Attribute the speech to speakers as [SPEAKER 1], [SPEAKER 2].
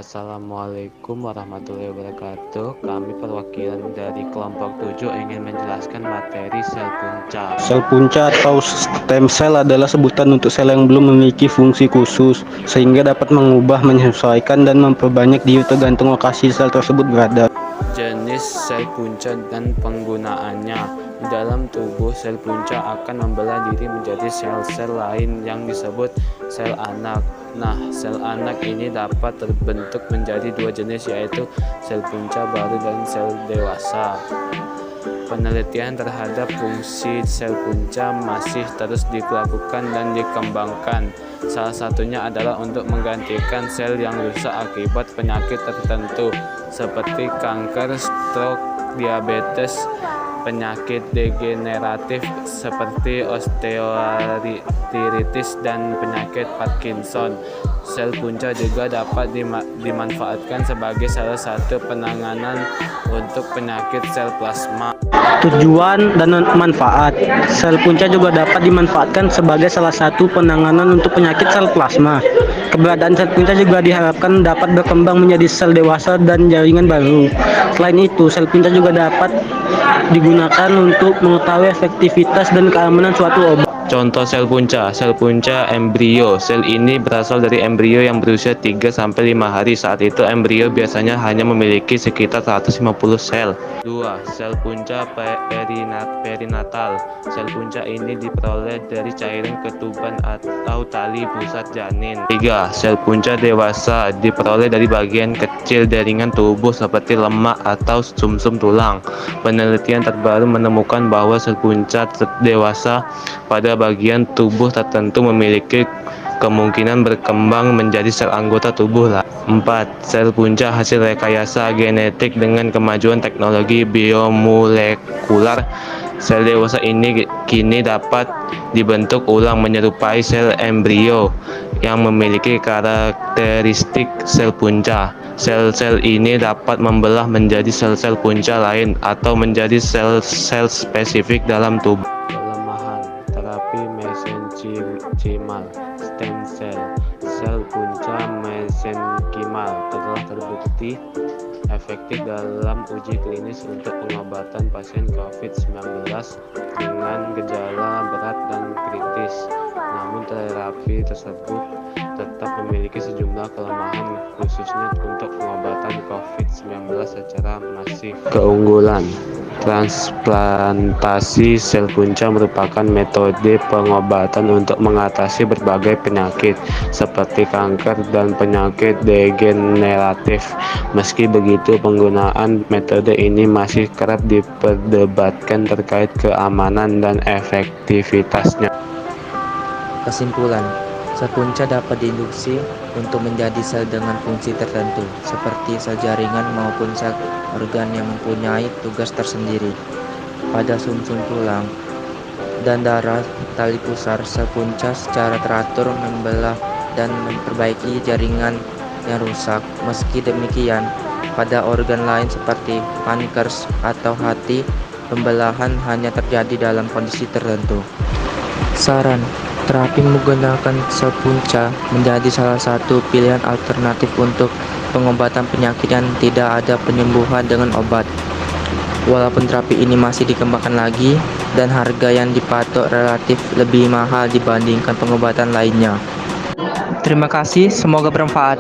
[SPEAKER 1] Assalamualaikum warahmatullahi wabarakatuh. Kami perwakilan dari kelompok 7 ingin menjelaskan materi sel punca.
[SPEAKER 2] Sel punca atau stem cell adalah sebutan untuk sel yang belum memiliki fungsi khusus, sehingga dapat mengubah, menyesuaikan, dan memperbanyak diri tergantung lokasi sel tersebut berada.
[SPEAKER 1] Jenis sel punca dan penggunaannya. Di dalam tubuh, sel punca akan membelah diri menjadi sel-sel lain yang disebut sel anak. Nah, sel anak ini dapat terbentuk menjadi dua jenis, yaitu sel punca baru dan sel dewasa. Penelitian terhadap fungsi sel punca masih terus dilakukan dan dikembangkan. Salah satunya adalah untuk menggantikan sel yang rusak akibat penyakit tertentu seperti kanker, stroke, diabetes, penyakit degeneratif seperti osteoartritis dan penyakit Parkinson. Sel punca juga dapat dimanfaatkan sebagai salah satu penanganan untuk penyakit sel plasma.
[SPEAKER 2] Tujuan dan manfaat: sel punca juga dapat dimanfaatkan sebagai salah satu penanganan untuk penyakit sel plasma. Keberadaan sel punca juga diharapkan dapat berkembang menjadi sel dewasa dan jaringan baru. Selain itu, sel punca juga dapat digunakan untuk mengetahui efektivitas dan keamanan suatu obat.
[SPEAKER 1] Contoh sel punca embrio. Sel ini berasal dari embrio yang berusia 3-5 hari. Saat itu embrio biasanya hanya memiliki sekitar 150 sel. 2. Sel punca perinatal. Sel punca ini diperoleh dari cairan ketuban atau tali pusat janin. 3. Sel punca dewasa diperoleh dari bagian kecil jaringan tubuh seperti lemak atau sumsum tulang. Penelitian terbaru menemukan bahwa sel punca dewasa pada bagian tubuh tertentu memiliki kemungkinan berkembang menjadi sel anggota tubuh. 4. Sel punca hasil rekayasa genetik. Dengan kemajuan teknologi biomolekular, sel dewasa ini kini dapat dibentuk ulang menyerupai sel embrio yang memiliki karakteristik sel punca. Sel-sel ini dapat membelah menjadi sel-sel punca lain atau menjadi sel-sel spesifik dalam tubuh. Kelemahan terapi mesenkimal stem cell. Sel punca mesenkimal telah terbukti efektif dalam uji klinis untuk pengobatan pasien COVID-19 dengan gejala berat dan kritis. Namun terapi tersebut tetap memiliki sejumlah kelemahan, khususnya untuk pengobatan COVID-19 secara masif. Keunggulan: transplantasi sel punca merupakan metode pengobatan untuk mengatasi berbagai penyakit seperti kanker dan penyakit degeneratif. Meski begitu, penggunaan metode ini masih kerap diperdebatkan terkait keamanan dan efektivitasnya.
[SPEAKER 3] Kesimpulan: sel punca dapat diinduksi untuk menjadi sel dengan fungsi tertentu, seperti sel jaringan maupun sel organ yang mempunyai tugas tersendiri. Pada sumsum tulang dan darah tali pusar, sel punca secara teratur membelah dan memperbaiki jaringan yang rusak. Meski demikian, pada organ lain seperti pankreas atau hati, pembelahan hanya terjadi dalam kondisi tertentu. Saran: terapi menggunakan sel punca menjadi salah satu pilihan alternatif untuk pengobatan penyakit yang tidak ada penyembuhan dengan obat. Walaupun terapi ini masih dikembangkan lagi dan harga yang dipatok relatif lebih mahal dibandingkan pengobatan lainnya. Terima kasih, semoga bermanfaat.